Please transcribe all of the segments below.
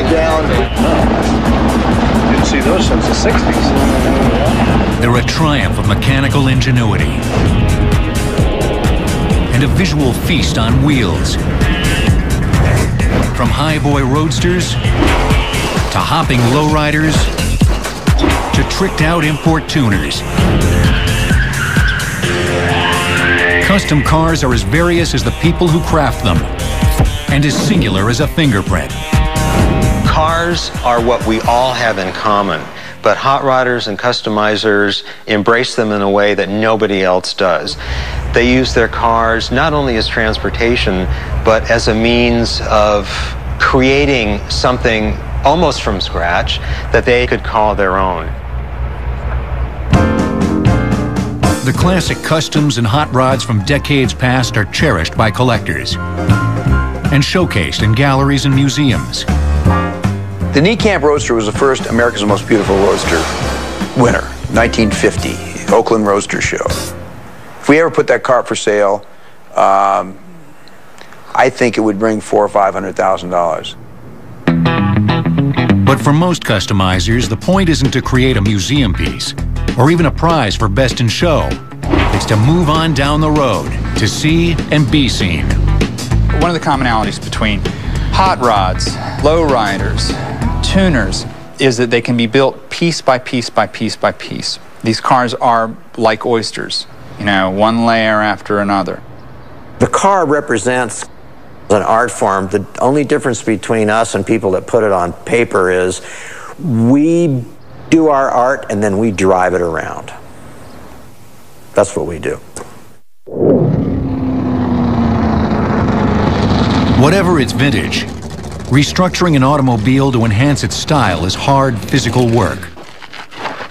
upside down. Didn't see those since the 60s. They're a triumph of mechanical ingenuity and a visual feast on wheels. From highboy roadsters to hopping lowriders to tricked-out import tuners. Custom cars are as various as the people who craft them and as singular as a fingerprint. Cars are what we all have in common, but hot rodders and customizers embrace them in a way that nobody else does. They use their cars not only as transportation, but as a means of creating something almost from scratch that they could call their own. The classic customs and hot rods from decades past are cherished by collectors and showcased in galleries and museums. The Niekamp Roadster was the first America's Most Beautiful Roadster winner, 1950, Oakland Roadster Show. If we ever put that car up for sale, I think it would bring $400,000 or $500,000. But for most customizers, the point isn't to create a museum piece or even a prize for best in show. It's to move on down the road, to see and be seen. One of the commonalities between hot rods, lowriders, tuners, is that they can be built piece by piece by piece by piece. These cars are like oysters, you know, one layer after another. The car represents an art form. The only difference between us and people that put it on paper is we do our art and then we drive it around. That's what we do. Whatever its vintage, restructuring an automobile to enhance its style is hard physical work.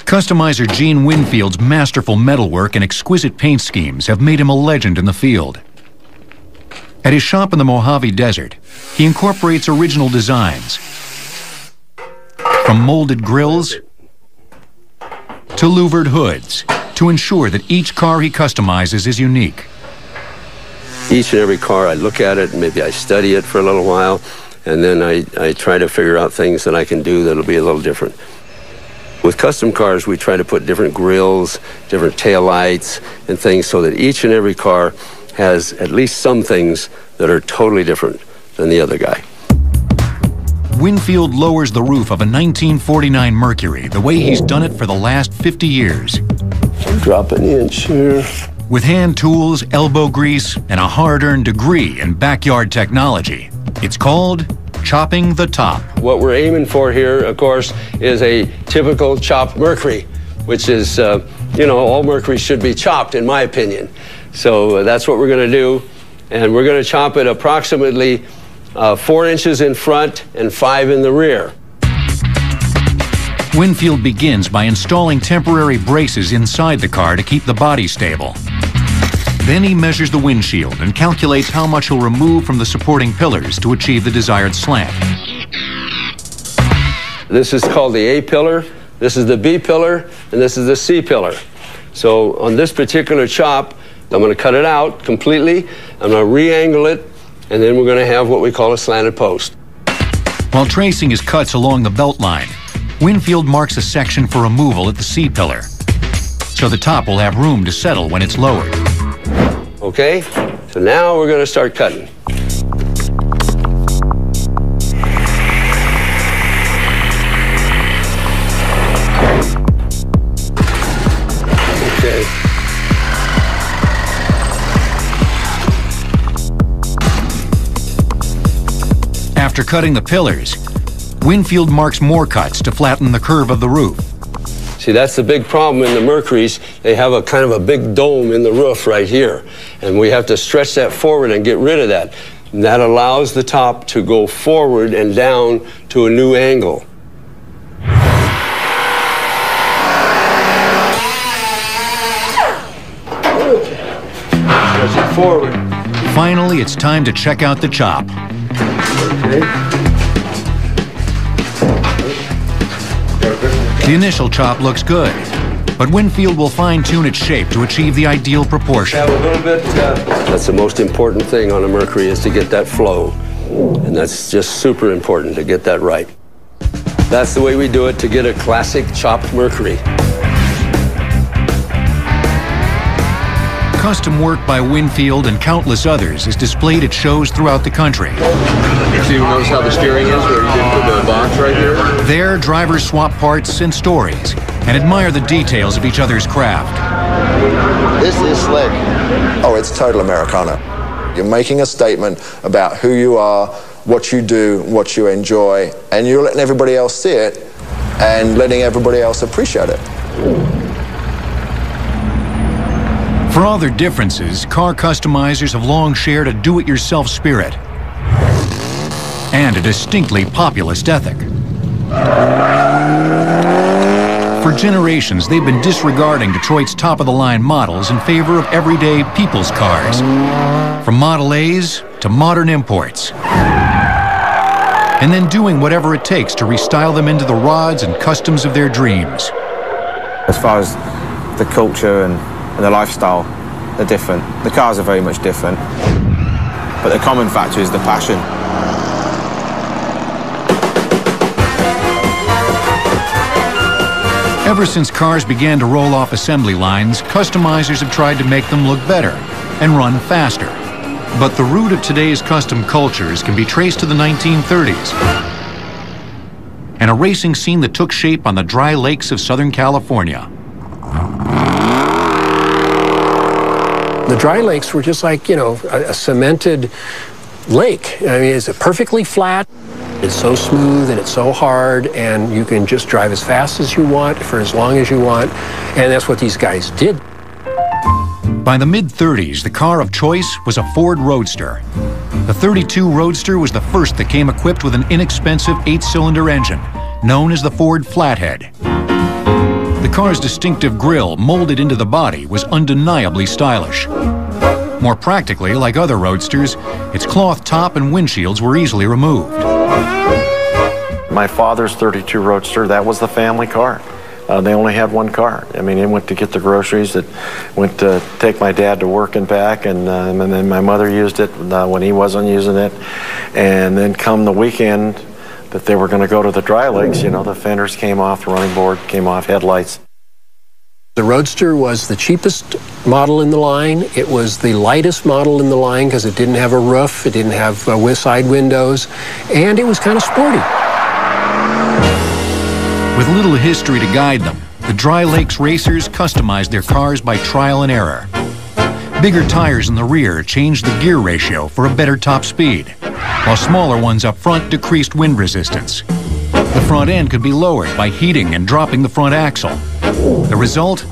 Customizer Gene Winfield's masterful metalwork and exquisite paint schemes have made him a legend in the field. At his shop in the Mojave Desert, he incorporates original designs, from molded grills to louvered hoods, to ensure that each car he customizes is unique. Each and every car, I look at it and maybe I study it for a little while, and then I try to figure out things that I can do that'll be a little different. With custom cars, we try to put different grills, different taillights, and things so that each and every car has at least some things that are totally different than the other guy. Winfield lowers the roof of a 1949 Mercury the way he's done it for the last 50 years. Drop an inch here. With hand tools, elbow grease, and a hard-earned degree in backyard technology. It's called chopping the top. What we're aiming for here, of course, is a typical chopped Mercury, which is, you know, all Mercuries should be chopped, in my opinion. So that's what we're going to do, and we're going to chop it approximately 4 inches in front and 5 in the rear. Winfield begins by installing temporary braces inside the car to keep the body stable. Then he measures the windshield and calculates how much he'll remove from the supporting pillars to achieve the desired slant. This is called the A pillar, this is the B pillar, and this is the C pillar. So on this particular chop, I'm going to cut it out completely, I'm going to re-angle it, and then we're going to have what we call a slanted post. While tracing his cuts along the belt line, Winfield marks a section for removal at the C pillar, so the top will have room to settle when it's lowered. Okay, so now we're going to start cutting. Okay. After cutting the pillars, Winfield marks more cuts to flatten the curve of the roof. See, that's the big problem in the Mercuries. They have a kind of a big dome in the roof right here. And we have to stretch that forward and get rid of that. And that allows the top to go forward and down to a new angle. Stretch it forward. Finally, it's time to check out the chop. Okay. The initial chop looks good, but Winfield will fine-tune its shape to achieve the ideal proportion. Have a little bit. That's the most important thing on a Mercury, is to get that flow, and that's just super important to get that right. That's the way we do it to get a classic chopped Mercury. Custom work by Winfield and countless others is displayed at shows throughout the country. So you notice how the steering is, where you can put the box right here? There, drivers swap parts and stories and admire the details of each other's craft. This is slick. Oh, it's total Americana. You're making a statement about who you are, what you do, what you enjoy, and you're letting everybody else see it and letting everybody else appreciate it. For all their differences, car customizers have long shared a do-it-yourself spirit and a distinctly populist ethic. For generations, they've been disregarding Detroit's top-of-the-line models in favor of everyday people's cars, from Model A's to modern imports, and then doing whatever it takes to restyle them into the rods and customs of their dreams. As far as the culture and the lifestyle, they're different. The cars are very much different, but the common factor is the passion. Ever since cars began to roll off assembly lines, customizers have tried to make them look better and run faster. But the root of today's custom cultures can be traced to the 1930s and a racing scene that took shape on the dry lakes of Southern California. The dry lakes were just like, a cemented lake. I mean, it's perfectly flat. It's so smooth and it's so hard, and you can just drive as fast as you want for as long as you want, and that's what these guys did. By the mid-30s, the car of choice was a Ford Roadster. The 32 Roadster was the first that came equipped with an inexpensive 8-cylinder engine, known as the Ford Flathead. The car's distinctive grille, molded into the body, was undeniably stylish. More practically, like other Roadsters, its cloth top and windshields were easily removed. My father's 32 Roadster, that was the family car. They only had one car. I mean, it went to get the groceries, it went to take my dad to work and back, and then my mother used it when he wasn't using it. And then come the weekend that they were going to go to the dry lakes, the fenders came off, the running board came off, headlights. The Roadster was the cheapest model in the line. It was the lightest model in the line because it didn't have a roof, it didn't have side windows, and it was kind of sporty. With little history to guide them, the Dry Lakes racers customized their cars by trial and error. Bigger tires in the rear changed the gear ratio for a better top speed, while smaller ones up front decreased wind resistance. The front end could be lowered by heating and dropping the front axle. The result?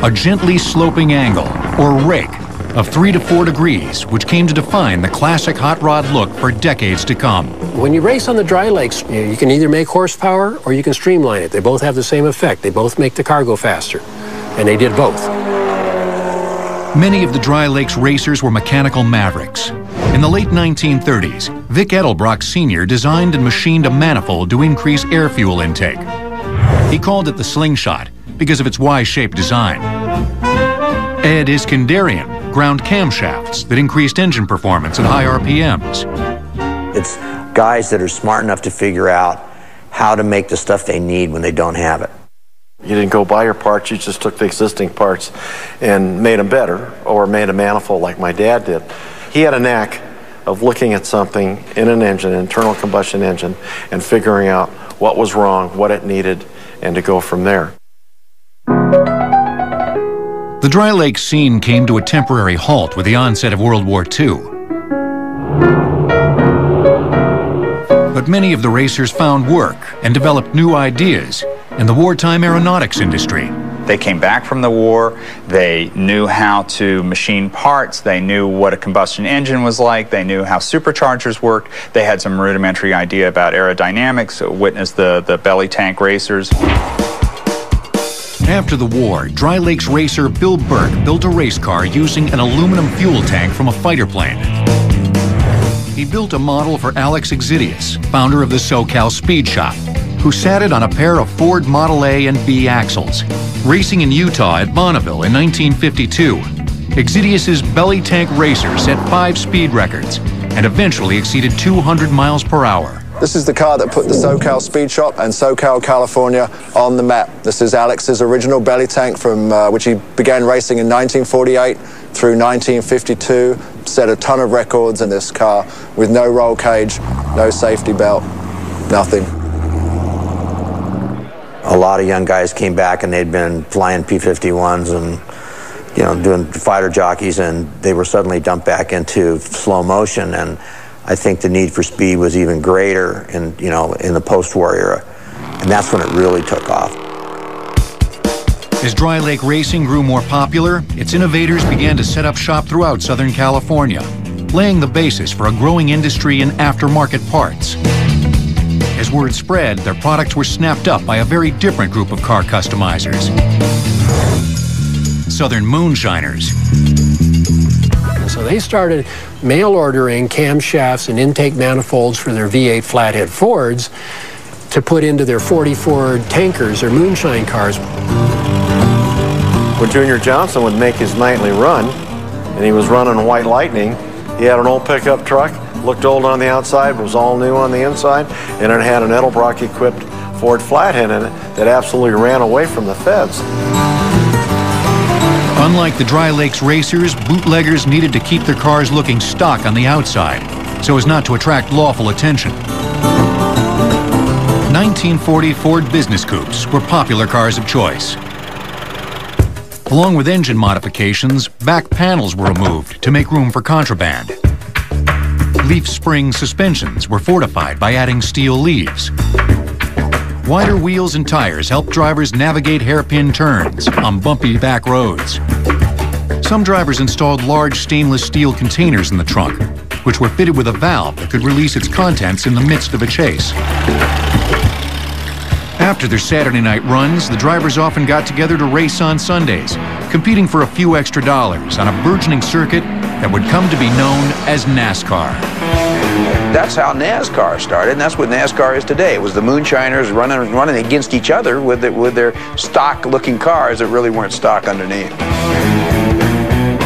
A gently sloping angle, or rake, of 3 to 4 degrees, which came to define the classic hot rod look for decades to come. When you race on the dry lakes, you can either make horsepower or you can streamline it. They both have the same effect. They both make the car go faster, and they did both. Many of the Dry Lakes racers were mechanical mavericks. In the late 1930s, Vic Edelbrock Sr. designed and machined a manifold to increase air fuel intake. He called it the Slingshot because of its Y-shaped design. Ed Iskandarian ground camshafts that increased engine performance at high RPMs. It's guys that are smart enough to figure out how to make the stuff they need when they don't have it. You didn't go buy your parts, you just took the existing parts and made them better, or made a manifold like my dad did. He had a knack of looking at something in an engine, an internal combustion engine, and figuring out what was wrong, what it needed, and to go from there. The Dry Lakes scene came to a temporary halt with the onset of World War II. But many of the racers found work and developed new ideas in the wartime aeronautics industry. They came back from the war, they knew how to machine parts, they knew what a combustion engine was like, they knew how superchargers worked, they had some rudimentary idea about aerodynamics, witness the belly tank racers. After the war, Dry Lakes racer Bill Burke built a race car using an aluminum fuel tank from a fighter plane. He built a model for Alex Exidius, founder of the SoCal Speed Shop, who sat it on a pair of Ford Model A and B axles. Racing in Utah at Bonneville in 1952, Exidius's belly tank racer set 5 speed records and eventually exceeded 200 miles per hour. This is the car that put the SoCal Speed Shop and SoCal, California on the map. This is Alex's original belly tank from which he began racing in 1948 through 1952. Set a ton of records in this car with no roll cage, no safety belt, nothing. A lot of young guys came back and they'd been flying P-51s and, you know, doing fighter jockeys, and they were suddenly dumped back into slow motion. And I think the need for speed was even greater in, you know, in the post-war era. And that's when it really took off. As dry lake racing grew more popular, its innovators began to set up shop throughout Southern California, laying the basis for a growing industry in aftermarket parts. As word spread, their products were snapped up by a very different group of car customizers: Southern Moonshiners. So they started mail ordering camshafts and intake manifolds for their V8 flathead Fords to put into their 40 Ford tankers or moonshine cars. When Junior Johnson would make his nightly run, and he was running White Lightning, he had an old pickup truck, looked old on the outside, was all new on the inside, and it had an Edelbrock-equipped Ford Flathead in it that absolutely ran away from the feds. Unlike the Dry Lakes racers, bootleggers needed to keep their cars looking stock on the outside so as not to attract lawful attention. 1940 Ford Business Coupes were popular cars of choice. Along with engine modifications, back panels were removed to make room for contraband. Leaf spring suspensions were fortified by adding steel leaves. Wider wheels and tires helped drivers navigate hairpin turns on bumpy back roads. Some drivers installed large stainless steel containers in the trunk, which were fitted with a valve that could release its contents in the midst of a chase. After their Saturday night runs, the drivers often got together to race on Sundays, competing for a few extra dollars on a burgeoning circuit that would come to be known as NASCAR. That's how NASCAR started, and that's what NASCAR is today. It was the moonshiners running against each other with their stock-looking cars that really weren't stock underneath.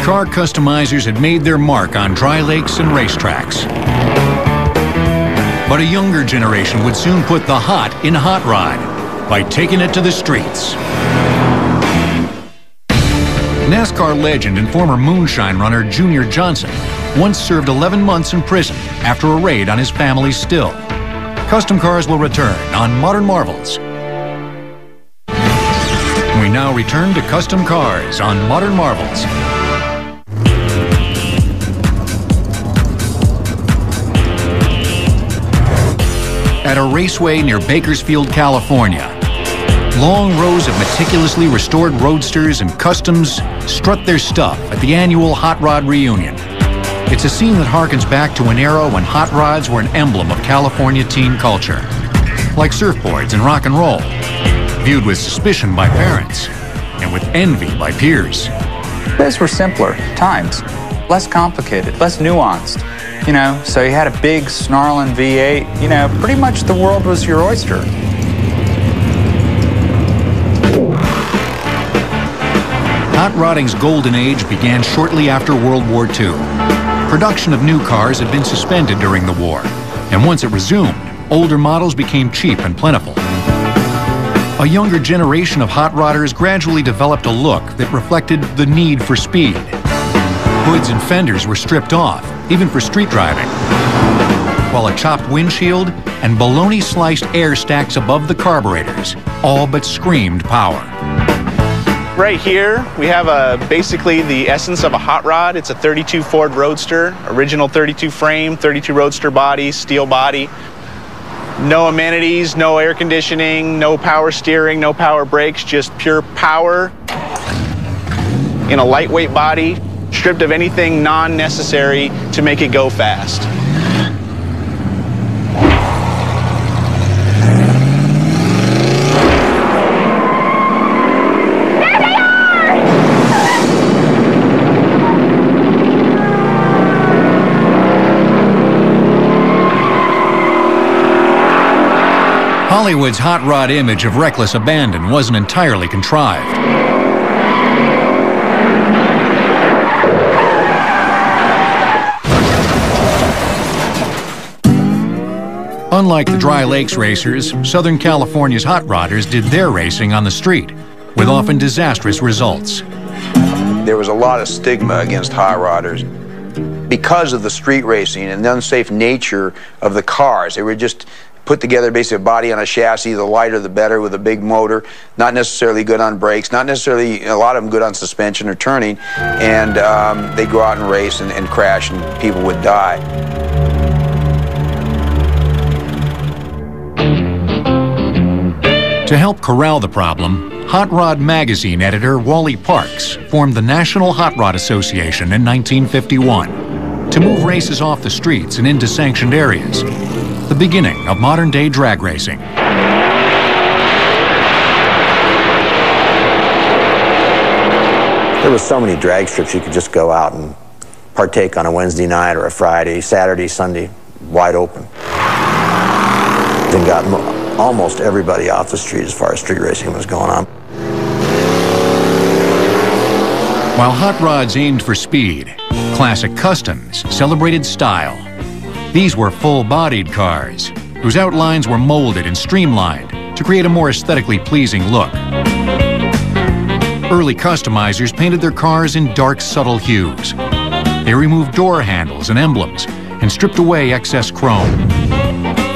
Car customizers had made their mark on dry lakes and racetracks. But a younger generation would soon put the hot in hot rod by taking it to the streets. NASCAR legend and former moonshine runner Junior Johnson once served 11 months in prison after a raid on his family's still. Custom Cars will return on Modern Marvels. We now return to Custom Cars on Modern Marvels. At a raceway near Bakersfield, California, long rows of meticulously restored roadsters and customs strut their stuff at the annual Hot Rod Reunion. It's a scene that harkens back to an era when hot rods were an emblem of California teen culture, like surfboards and rock and roll, viewed with suspicion by parents and with envy by peers. Those were simpler times, less complicated, less nuanced. You know, so you had a big snarling V8, you know, pretty much the world was your oyster. Hot rodding's golden age began shortly after World War II. Production of new cars had been suspended during the war, and once it resumed, older models became cheap and plentiful. A younger generation of hot rodders gradually developed a look that reflected the need for speed. Hoods and fenders were stripped off, even for street driving, while a chopped windshield and bologna-sliced air stacks above the carburetors all but screamed power. Right here, we have basically the essence of a hot rod. It's a 32 Ford Roadster, original 32 frame, 32 Roadster body, steel body. No amenities, no air conditioning, no power steering, no power brakes, just pure power in a lightweight body, stripped of anything non-necessary to make it go fast. Hollywood's hot rod image of reckless abandon wasn't entirely contrived. Unlike the Dry Lakes racers, Southern California's hot rodders did their racing on the street, with often disastrous results. There was a lot of stigma against hot rodders because of the street racing and the unsafe nature of the cars. They were just put together basically a body on a chassis, the lighter the better, with a big motor, not necessarily good on brakes, not necessarily, a lot of them good on suspension or turning, and they'd go out and race and crash and people would die. To help corral the problem, Hot Rod magazine editor Wally Parks formed the National Hot Rod Association in 1951 to move races off the streets and into sanctioned areas, the beginning of modern-day drag racing. There were so many drag strips you could just go out and partake on a Wednesday night or a Friday, Saturday, Sunday, wide open. Then got almost everybody off the street as far as street racing was going on. While hot rods aimed for speed, classic customs celebrated style. These were full-bodied cars, whose outlines were molded and streamlined to create a more aesthetically pleasing look. Early customizers painted their cars in dark, subtle hues. They removed door handles and emblems and stripped away excess chrome.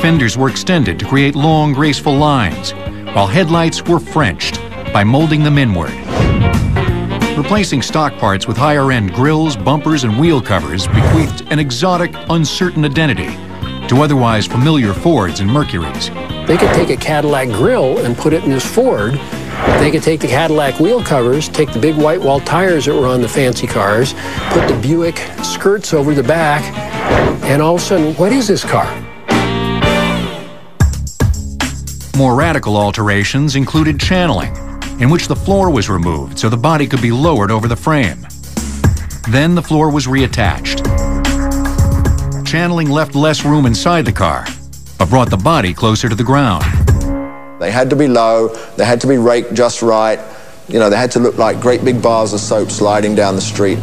Fenders were extended to create long, graceful lines, while headlights were Frenched by molding them inward. Replacing stock parts with higher-end grills, bumpers, and wheel covers bequeathed an exotic, uncertain identity to otherwise familiar Fords and Mercurys. They could take a Cadillac grill and put it in this Ford. They could take the Cadillac wheel covers, take the big white wall tires that were on the fancy cars, put the Buick skirts over the back, and all of a sudden, what is this car? More radical alterations included channeling, in which the floor was removed so the body could be lowered over the frame. Then the floor was reattached. Channeling left less room inside the car, but brought the body closer to the ground. They had to be low, they had to be raked just right, you know, they had to look like great big bars of soap sliding down the street.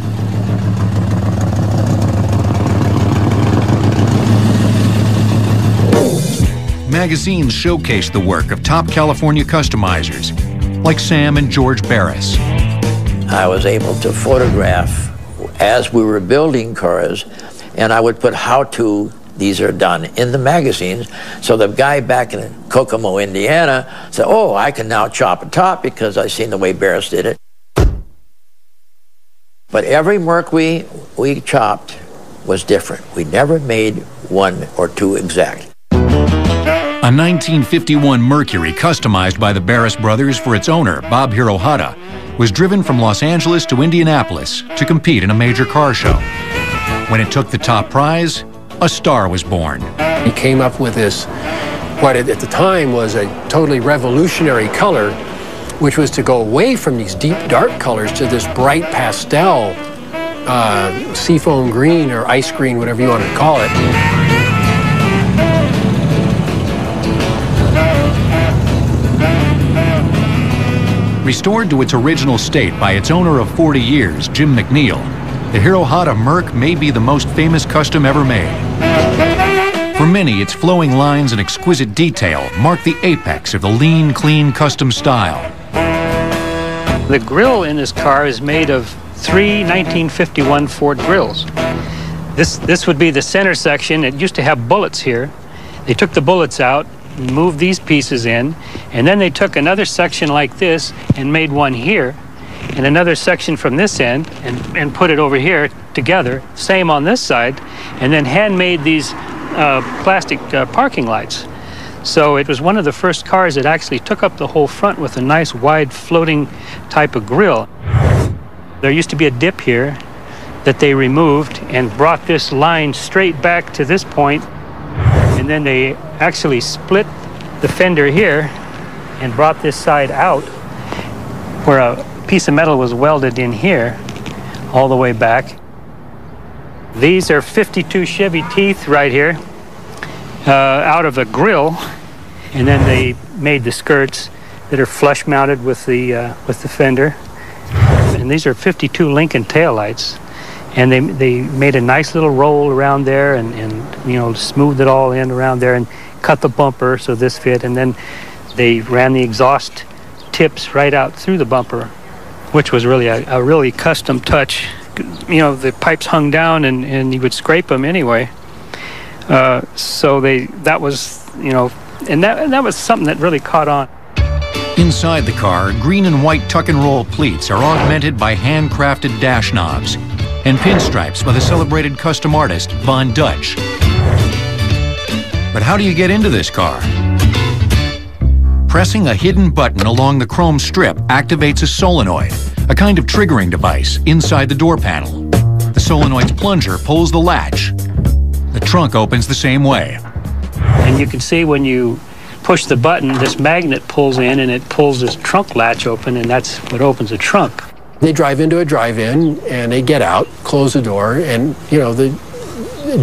Magazines showcased the work of top California customizers, like Sam and George Barris. I was able to photograph as we were building cars, and I would put how-to, these are done, in the magazines, so the guy back in Kokomo, Indiana said, oh, I can now chop a top because I've seen the way Barris did it. But every Merc we chopped was different. We never made one or two exact. A 1951 Mercury customized by the Barris brothers for its owner, Bob Hirohata, was driven from Los Angeles to Indianapolis to compete in a major car show. When it took the top prize, a star was born. He came up with this, what at the time was a totally revolutionary color, which was to go away from these deep dark colors to this bright pastel, seafoam green or ice green, whatever you want to call it. Restored to its original state by its owner of 40 years, Jim McNeil, the Hirohata Merc may be the most famous custom ever made. For many, its flowing lines and exquisite detail mark the apex of the lean, clean custom style. The grill in this car is made of 3 1951 Ford grills. This would be the center section. It used to have bullets here. They took the bullets out, moved these pieces in, and then they took another section like this and made one here, and another section from this end and put it over here together, same on this side, and then handmade these plastic parking lights. So it was one of the first cars that actually took up the whole front with a nice wide floating type of grill. There used to be a dip here that they removed and brought this line straight back to this point, and then they actually split the fender here and brought this side out where a piece of metal was welded in here all the way back. These are 52 Chevy teeth right here out of the grill, and then they made the skirts that are flush mounted with the fender. And these are 52 Lincoln taillights. And they made a nice little roll around there and you know, smoothed it all in around there and cut the bumper so this fit, and then they ran the exhaust tips right out through the bumper, which was really a really custom touch. You know, the pipes hung down and you would scrape them anyway. So that was, you know, and that was something that really caught on. Inside the car, green and white tuck and roll pleats are augmented by handcrafted dash knobs and pinstripes by the celebrated custom artist Von Dutch. But how do you get into this car? Pressing a hidden button along the chrome strip activates a solenoid, a kind of triggering device inside the door panel. The solenoid's plunger pulls the latch. The trunk opens the same way. And you can see when you push the button, this magnet pulls in and it pulls this trunk latch open, and that's what opens the trunk. They drive into a drive-in and they get out, close the door, and you know, the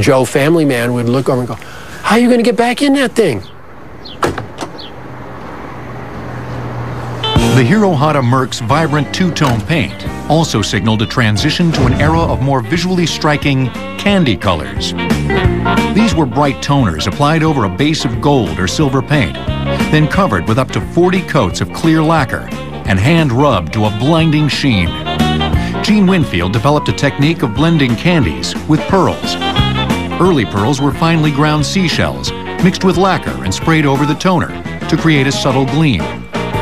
Joe family man would look over and go, "How are you going to get back in that thing?" The Hirohata Merc's vibrant two-tone paint also signaled a transition to an era of more visually striking candy colors. These were bright toners applied over a base of gold or silver paint, then covered with up to 40 coats of clear lacquer and hand-rubbed to a blinding sheen. Gene Winfield developed a technique of blending candies with pearls. Early pearls were finely ground seashells, mixed with lacquer and sprayed over the toner to create a subtle gleam.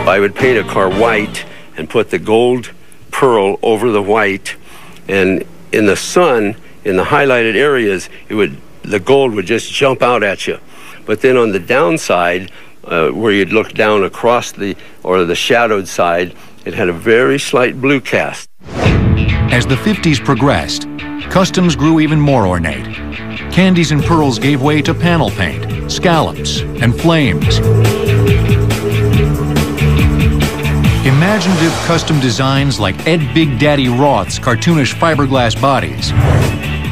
I would paint a car white and put the gold pearl over the white, and in the sun, in the highlighted areas, the gold would just jump out at you. But then on the downside, where you'd look down across the shadowed side, it had a very slight blue cast. As the 50s progressed, customs grew even more ornate. Candies and pearls gave way to panel paint, scallops, and flames. Imaginative custom designs like Ed Big Daddy Roth's cartoonish fiberglass bodies,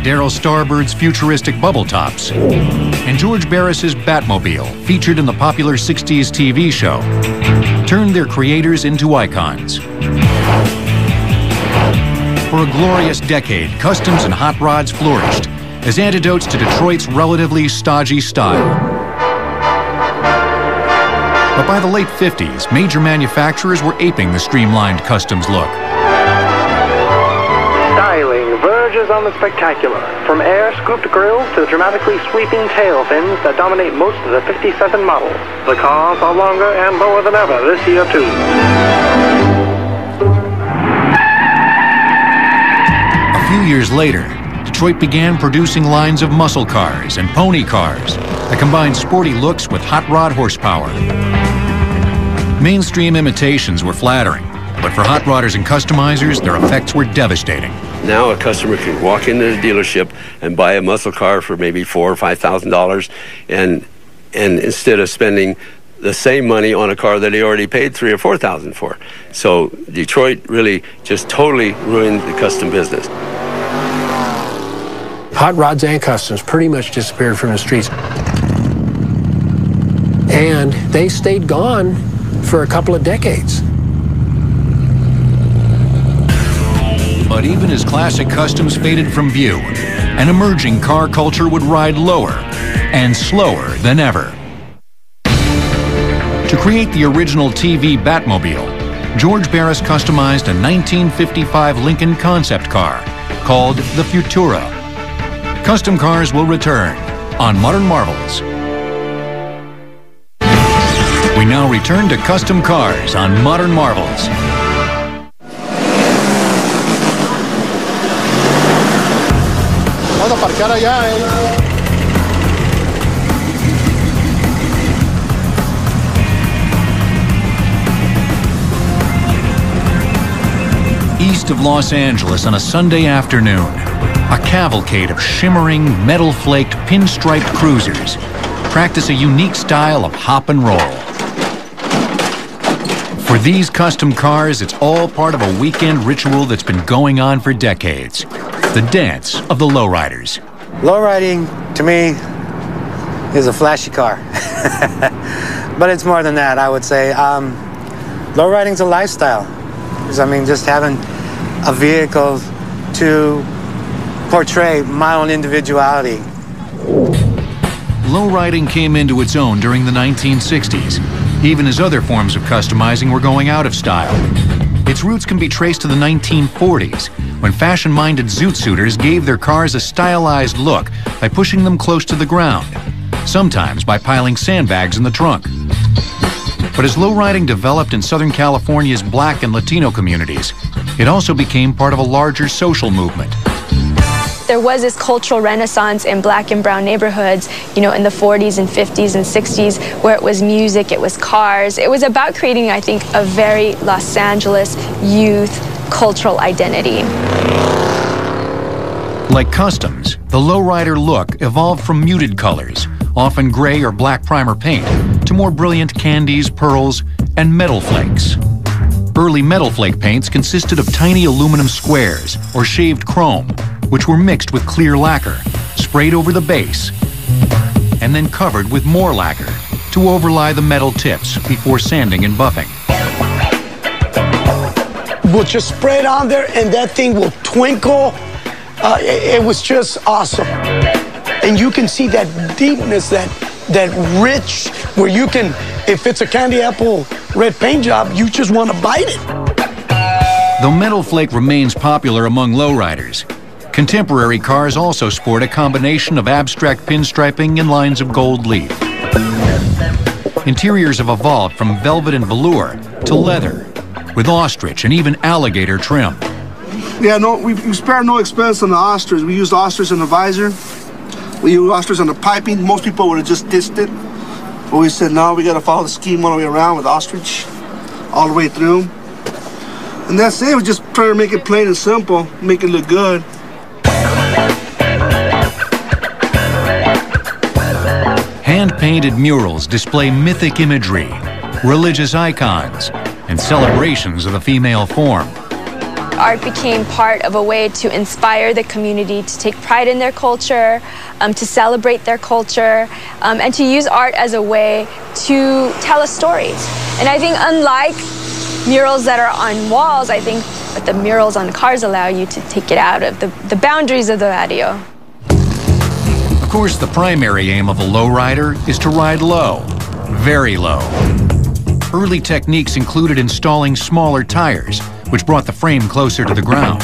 Darryl Starbird's futuristic bubble tops, and George Barris's Batmobile, featured in the popular 60s TV show, turned their creators into icons. For a glorious decade, customs and hot rods flourished as antidotes to Detroit's relatively stodgy style. But by the late 50s, major manufacturers were aping the streamlined customs look. Styling verges on the spectacular, from air-scooped grills to the dramatically sweeping tail fins that dominate most of the 57 models. The cars are longer and lower than ever this year, too. A few years later, Detroit began producing lines of muscle cars and pony cars that combined sporty looks with hot rod horsepower. Mainstream imitations were flattering, but for hot rodders and customizers, their effects were devastating. Now a customer can walk into the dealership and buy a muscle car for maybe $4,000 or $5,000, and instead of spending the same money on a car that he already paid $3,000 or $4,000 for. So Detroit really just totally ruined the custom business. Hot rods and customs pretty much disappeared from the streets. And they stayed gone for a couple of decades. But even as classic customs faded from view, an emerging car culture would ride lower and slower than ever. To create the original TV Batmobile, George Barris customized a 1955 Lincoln concept car called the Futura. Custom cars will return on Modern Marvels. We now return to custom cars on Modern Marvels. Vamos a parquear allá, East of Los Angeles on a Sunday afternoon, a cavalcade of shimmering, metal-flaked, pinstriped cruisers practice a unique style of hop and roll. For these custom cars, it's all part of a weekend ritual that's been going on for decades. The dance of the lowriders. Lowriding, to me, is a flashy car. But it's more than that, I would say. Lowriding's a lifestyle. I mean, just having a vehicle to portray my own individuality. Lowriding came into its own during the 1960s, even as other forms of customizing were going out of style. Its roots can be traced to the 1940s, when fashion-minded zoot-suiters gave their cars a stylized look by pushing them close to the ground, sometimes by piling sandbags in the trunk. But as lowriding developed in Southern California's Black and Latino communities, it also became part of a larger social movement. There was this cultural renaissance in Black and brown neighborhoods, you know, in the 40s and 50s and 60s, where it was music, it was cars. It was about creating, I think, a very Los Angeles youth cultural identity. Like customs, the lowrider look evolved from muted colors, often gray or black primer paint, to more brilliant candies, pearls, and metal flakes. Early metal flake paints consisted of tiny aluminum squares or shaved chrome, which were mixed with clear lacquer, sprayed over the base, and then covered with more lacquer to overlay the metal tips before sanding and buffing. We'll just spray it on there and that thing will twinkle. It was just awesome. And you can see that deepness, that rich, where you can, if it's a candy apple red paint job, you just want to bite it. Though metal flake remains popular among lowriders, contemporary cars also sport a combination of abstract pinstriping and lines of gold leaf. Interiors have evolved from velvet and velour to leather, with ostrich and even alligator trim. Yeah, no, we spared no expense on the ostrich. We used ostrich in the visor. We used ostrich on the piping. Most people would have just dissed it. But we said, no, we got to follow the scheme all the way around with ostrich, all the way through. And that's it. We just try to make it plain and simple, make it look good. Hand-painted murals display mythic imagery, religious icons, and celebrations of the female form. Art became part of a way to inspire the community to take pride in their culture, to celebrate their culture, and to use art as a way to tell a story. And I think unlike murals that are on walls, I think that the murals on cars allow you to take it out of the boundaries of the patio. Of course, the primary aim of a lowrider is to ride low, very low. Early techniques included installing smaller tires, which brought the frame closer to the ground.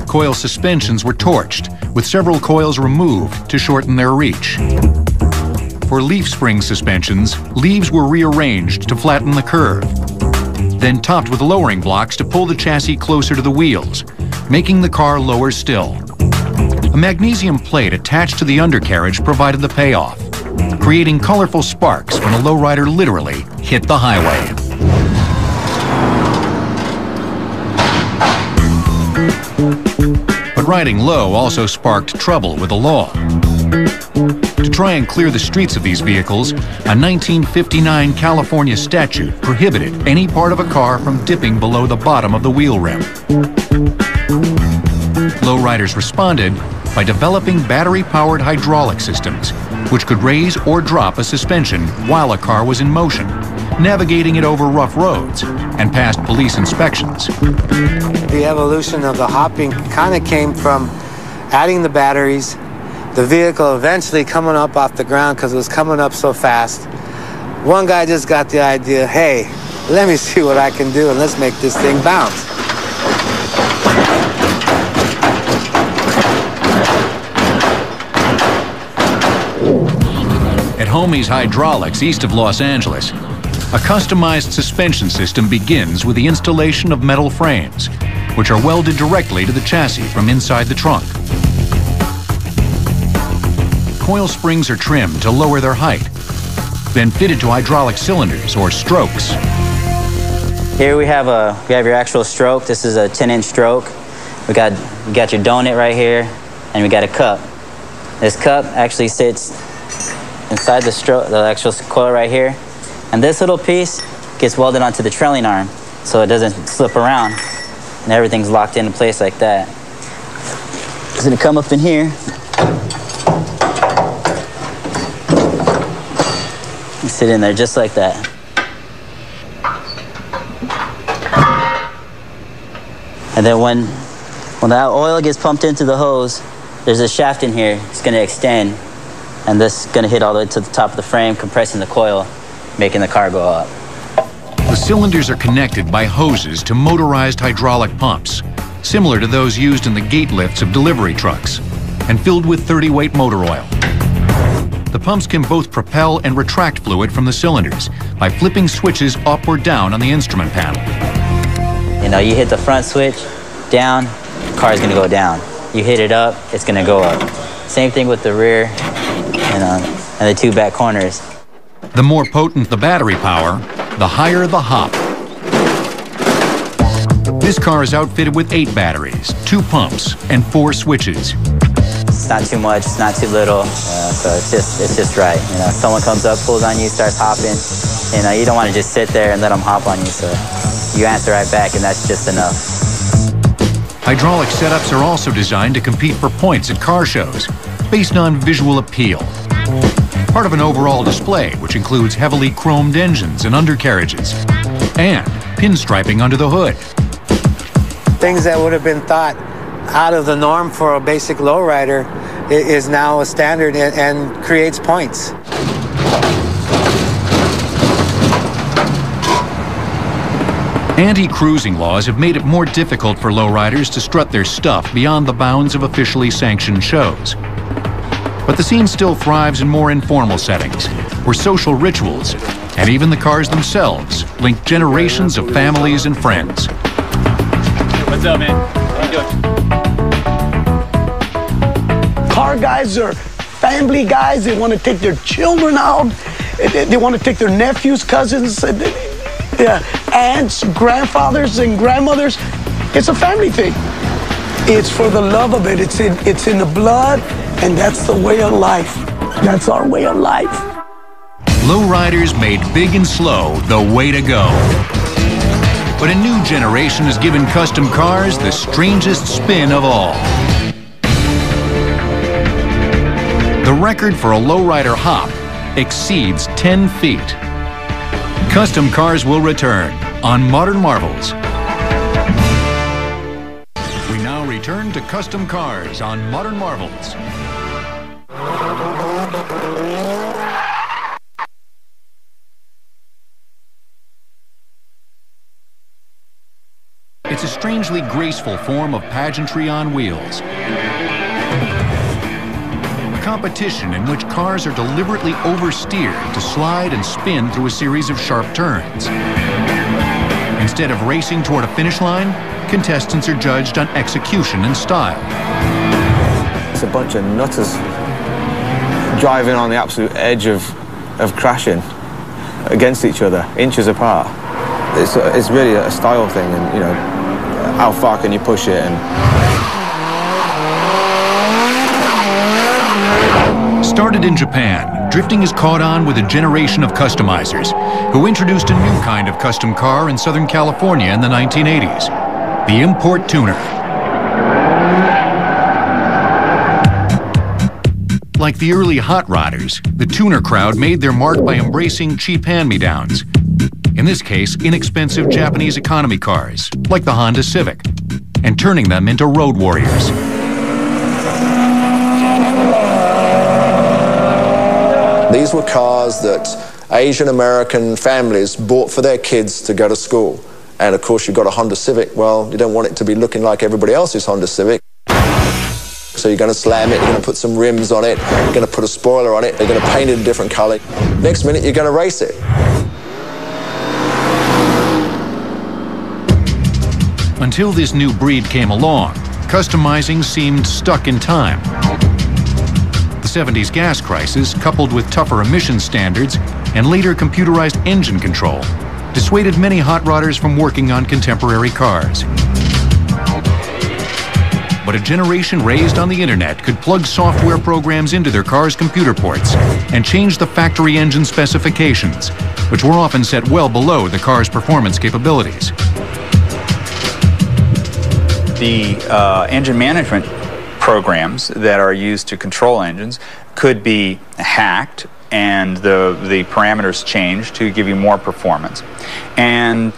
Coil suspensions were torched, with several coils removed to shorten their reach. For leaf spring suspensions, leaves were rearranged to flatten the curve, then topped with lowering blocks to pull the chassis closer to the wheels, making the car lower still. A magnesium plate attached to the undercarriage provided the payoff, creating colorful sparks when a lowrider literally hit the highway. But riding low also sparked trouble with the law. To try and clear the streets of these vehicles, a 1959 California statute prohibited any part of a car from dipping below the bottom of the wheel rim. Lowriders responded by developing battery-powered hydraulic systems, which could raise or drop a suspension while a car was in motion, navigating it over rough roads and past police inspections. The evolution of the hopping kind of came from adding the batteries, the vehicle eventually coming up off the ground because it was coming up so fast. One guy just got the idea, hey, let me see what I can do and let's make this thing bounce. At Homey's Hydraulics east of Los Angeles, a customized suspension system begins with the installation of metal frames, which are welded directly to the chassis from inside the trunk. Coil springs are trimmed to lower their height, then fitted to hydraulic cylinders or strokes. Here we have your actual stroke. This is a 10-inch stroke. We got your donut right here, and we got a cup. This cup actually sits inside the actual coil right here. And this little piece gets welded onto the trailing arm so it doesn't slip around. And everything's locked into place like that. It's gonna come up in here. And sit in there just like that. And then when that oil gets pumped into the hose, there's a shaft in here. It's gonna extend and this is going to hit all the way to the top of the frame, compressing the coil, making the car go up. The cylinders are connected by hoses to motorized hydraulic pumps, similar to those used in the gate lifts of delivery trucks, and filled with 30-weight motor oil. The pumps can both propel and retract fluid from the cylinders by flipping switches up or down on the instrument panel. You know, you hit the front switch, down, the car's going to go down. You hit it up, it's going to go up. Same thing with the rear and the two back corners. The more potent the battery power, the higher the hop. This car is outfitted with 8 batteries, 2 pumps, and 4 switches. It's not too much, it's not too little, so it's just right. You know, if someone comes up, pulls on you, starts hopping, you know, you don't want to just sit there and let them hop on you, so you answer right back, and that's just enough. Hydraulic setups are also designed to compete for points at car shows, based on visual appeal. Part of an overall display, which includes heavily chromed engines and undercarriages, and pinstriping under the hood. Things that would have been thought out of the norm for a basic lowrider is now a standard and creates points. Anti-cruising laws have made it more difficult for lowriders to strut their stuff beyond the bounds of officially sanctioned shows. But the scene still thrives in more informal settings, where social rituals, and even the cars themselves, link generations of families and friends. What's up, man? How you doing? Car guys are family guys. They want to take their children out. They want to take their nephews, cousins, aunts, grandfathers, and grandmothers. It's a family thing. It's for the love of it. It's in the blood, and that's the way of life. That's our way of life. Lowriders made big and slow the way to go. But a new generation has given custom cars the strangest spin of all. The record for a lowrider hop exceeds 10 feet. Custom cars will return on Modern Marvels. We now return to custom cars on Modern Marvels. It's a strangely graceful form of pageantry on wheels. A competition in which cars are deliberately oversteered to slide and spin through a series of sharp turns. Instead of racing toward a finish line, contestants are judged on execution and style. It's a bunch of nutters driving on the absolute edge of crashing against each other, inches apart. It's really a style thing, and you know, how far can you push it? Started in Japan, drifting has caught on with a generation of customizers who introduced a new kind of custom car in Southern California in the 1980s, the import tuner. Like the early hot rodders, the tuner crowd made their mark by embracing cheap hand-me-downs. In this case, inexpensive Japanese economy cars, like the Honda Civic, and turning them into road warriors. These were cars that Asian American families bought for their kids to go to school. And of course, you've got a Honda Civic. Well, you don't want it to be looking like everybody else's Honda Civic. So you're going to slam it, you're going to put some rims on it, you're going to put a spoiler on it, you're going to paint it a different color. Next minute, you're going to race it. Until this new breed came along, customizing seemed stuck in time. The 70s gas crisis, coupled with tougher emission standards and later computerized engine control, dissuaded many hot rodders from working on contemporary cars. But a generation raised on the internet could plug software programs into their cars' computer ports and change the factory engine specifications, which were often set well below the car's performance capabilities. The engine management programs that are used to control engines could be hacked and the parameters changed to give you more performance. And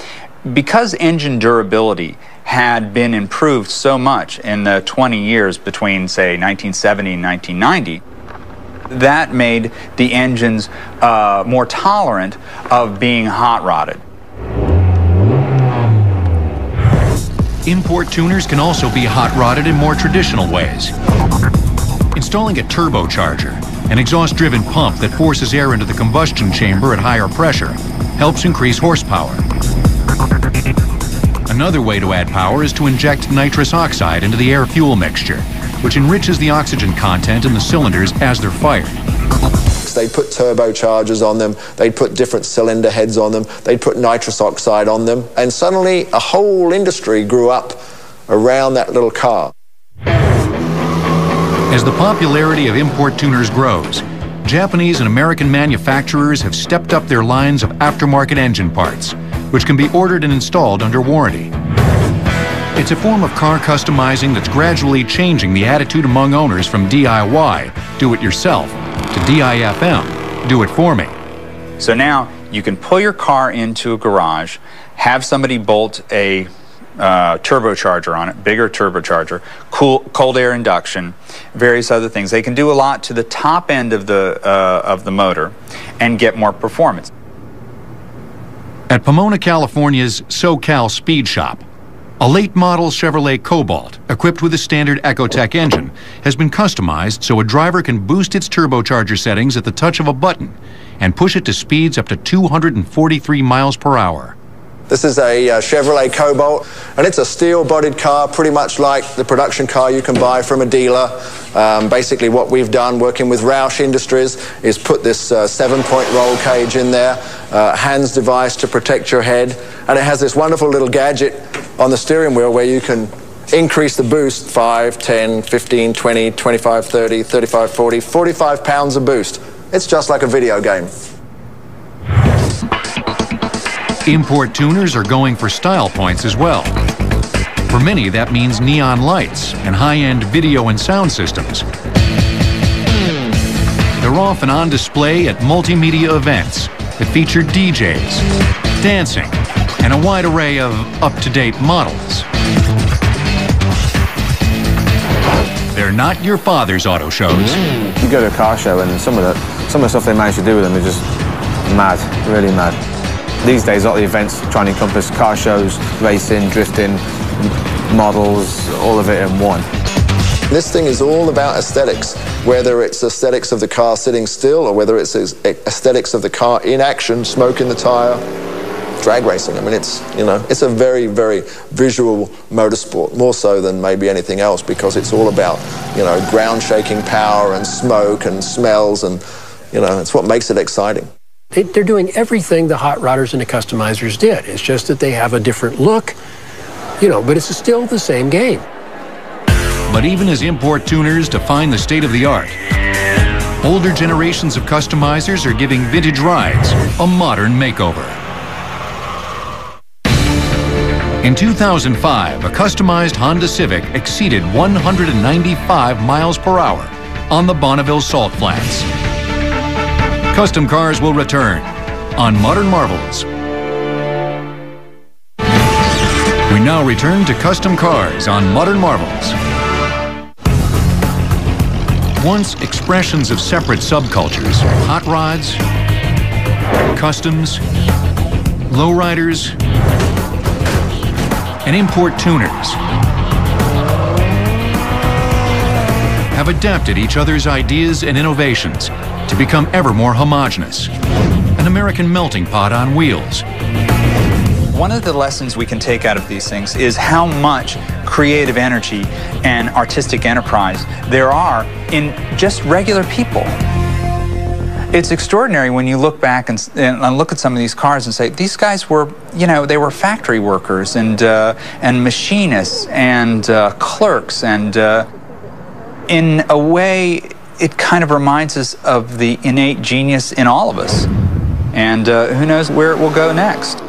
because engine durability had been improved so much in the 20 years between, say, 1970 and 1990, That made the engines more tolerant of being hot rodded. Import tuners can also be hot rodded in more traditional ways. Installing a turbocharger, an exhaust-driven pump that forces air into the combustion chamber at higher pressure, helps increase horsepower. Another way to add power is to inject nitrous oxide into the air-fuel mixture, which enriches the oxygen content in the cylinders as they're fired. They'd put turbochargers on them, they'd put different cylinder heads on them, they'd put nitrous oxide on them, and suddenly a whole industry grew up around that little car. As the popularity of import tuners grows, Japanese and American manufacturers have stepped up their lines of aftermarket engine parts, which can be ordered and installed under warranty. It's a form of car customizing that's gradually changing the attitude among owners from DIY, do it yourself, to DIFM, do it for me. So now you can pull your car into a garage, have somebody bolt a turbocharger on it, bigger turbocharger, cold air induction, various other things. They can do a lot to the top end of the motor and get more performance. At Pomona, California's SoCal Speed Shop, a late-model Chevrolet Cobalt, equipped with a standard Ecotec engine, has been customized so a driver can boost its turbocharger settings at the touch of a button and push it to speeds up to 243 miles per hour. This is a Chevrolet Cobalt, and it's a steel-bodied car, pretty much like the production car you can buy from a dealer. Basically what we've done, working with Roush Industries, is put this 7-point roll cage in there, hands device to protect your head, and it has this wonderful little gadget on the steering wheel where you can increase the boost 5, 10, 15, 20, 25, 30, 35, 40, 45 pounds of boost. It's just like a video game. Import tuners are going for style points as well. For many, that means neon lights and high-end video and sound systems. They're often on display at multimedia events that feature DJs, dancing, and a wide array of up-to-date models. They're not your father's auto shows. You go to a car show and some of the stuff they manage to do with them is just mad, really mad. These days, a lot of the events try and encompass car shows, racing, drifting, models, all of it in one. This thing is all about aesthetics, whether it's aesthetics of the car sitting still or whether it's aesthetics of the car in action, smoke in the tire, drag racing. I mean, it's a very, very visual motorsport, more so than maybe anything else, because it's all about, ground-shaking power and smoke and smells, and, it's what makes it exciting. They're doing everything the hot rodders and the customizers did. It's just that they have a different look, but it's still the same game. But even as import tuners define the state of the art, older generations of customizers are giving vintage rides a modern makeover. In 2005, a customized Honda Civic exceeded 195 miles per hour on the Bonneville Salt Flats. Custom Cars will return on Modern Marvels. We now return to Custom Cars on Modern Marvels. Once expressions of separate subcultures, hot rods, customs, lowriders, and import tuners have adapted each other's ideas and innovations to become ever more homogeneous, an American melting pot on wheels. One of the lessons we can take out of these things is how much creative energy and artistic enterprise there are in just regular people. It's extraordinary when you look back and look at some of these cars and say, these guys were, they were factory workers and machinists and clerks, and in a way, it kind of reminds us of the innate genius in all of us. And who knows where it will go next.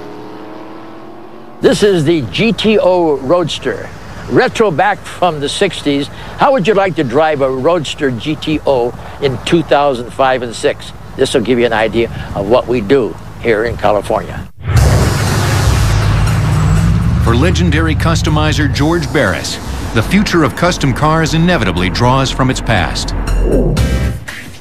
This is the GTO Roadster, retro back from the 60s. How would you like to drive a Roadster GTO in 2005 and 6? This will give you an idea of what we do here in California. For legendary customizer George Barris, the future of custom cars inevitably draws from its past.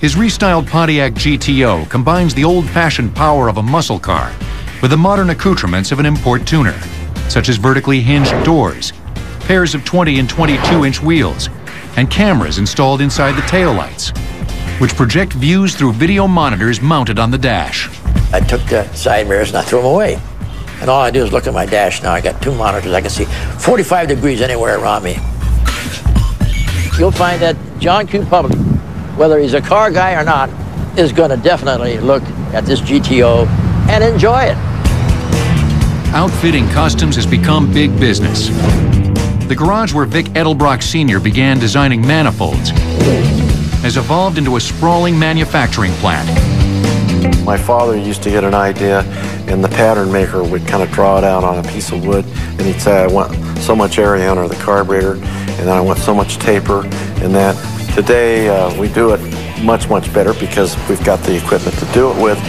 His restyled Pontiac GTO combines the old-fashioned power of a muscle car with the modern accoutrements of an import tuner, such as vertically hinged doors, pairs of 20 and 22-inch wheels, and cameras installed inside the taillights, which project views through video monitors mounted on the dash. I took the side mirrors and I threw them away. And all I do is look at my dash now. I got 2 monitors. I can see 45 degrees anywhere around me. You'll find that John Q. Public, whether he's a car guy or not, is going to definitely look at this GTO and enjoy it. Outfitting customs has become big business. The garage where Vic Edelbrock Sr. began designing manifolds has evolved into a sprawling manufacturing plant. My father used to get an idea, and the pattern maker would kind of draw it out on a piece of wood, and he'd say, I want so much area under the carburetor, and then I want so much taper, and that. Today, we do it much, much better because we've got the equipment to do it with.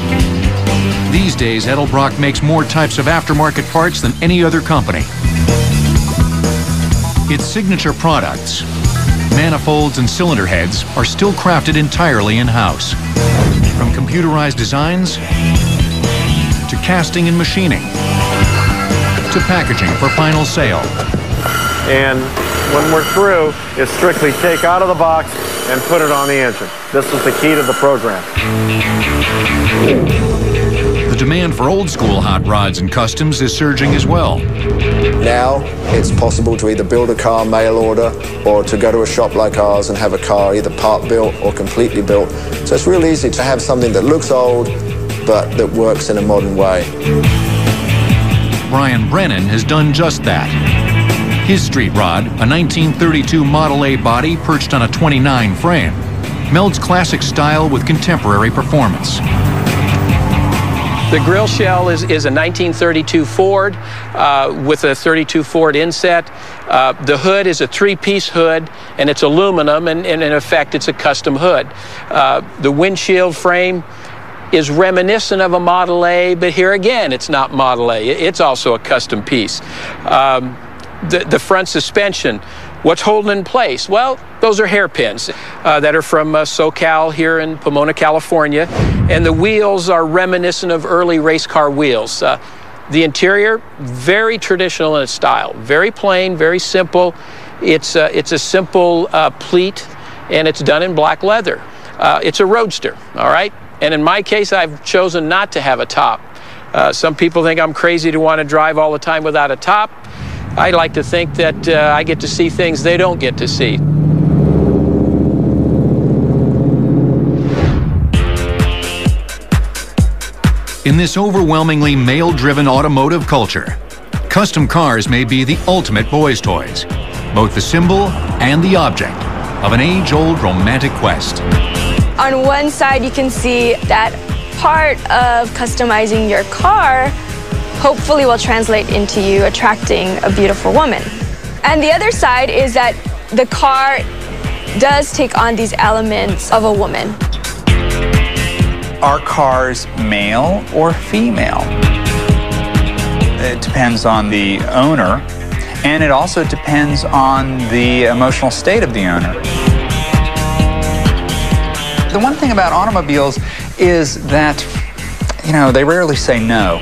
These days, Edelbrock makes more types of aftermarket parts than any other company. Its signature products, manifolds and cylinder heads, are still crafted entirely in-house. From computerized designs, to casting and machining, to packaging for final sale. And when we're through, it's strictly take out of the box and put it on the engine. This is the key to the program. The demand for old-school hot rods and customs is surging as well. Now, it's possible to either build a car mail order or to go to a shop like ours and have a car either part built or completely built. So it's real easy to have something that looks old, but that works in a modern way. Brian Brennan has done just that. His street rod, a 1932 Model A body perched on a 29 frame, melds classic style with contemporary performance. The grill shell is a 1932 Ford with a 32 Ford inset. The hood is a 3-piece hood, and it's aluminum, and in effect, it's a custom hood. The windshield frame is reminiscent of a Model A, but here again, it's not Model A. It's also a custom piece. The front suspension, what's holding in place? Well, those are hairpins that are from SoCal here in Pomona, California. And the wheels are reminiscent of early race car wheels. The interior, very traditional in its style. Very plain, very simple. It's a simple pleat, and it's done in black leather. It's a roadster, all right? And in my case, I've chosen not to have a top. Some people think I'm crazy to want to drive all the time without a top. I like to think that I get to see things they don't get to see. In this overwhelmingly male-driven automotive culture, custom cars may be the ultimate boys' toys, both the symbol and the object of an age-old romantic quest. On one side, you can see that part of customizing your car hopefully will translate into you attracting a beautiful woman. And the other side is that the car does take on these elements of a woman. Are cars male or female? It depends on the owner, and it also depends on the emotional state of the owner. The one thing about automobiles is that, you know, they rarely say no.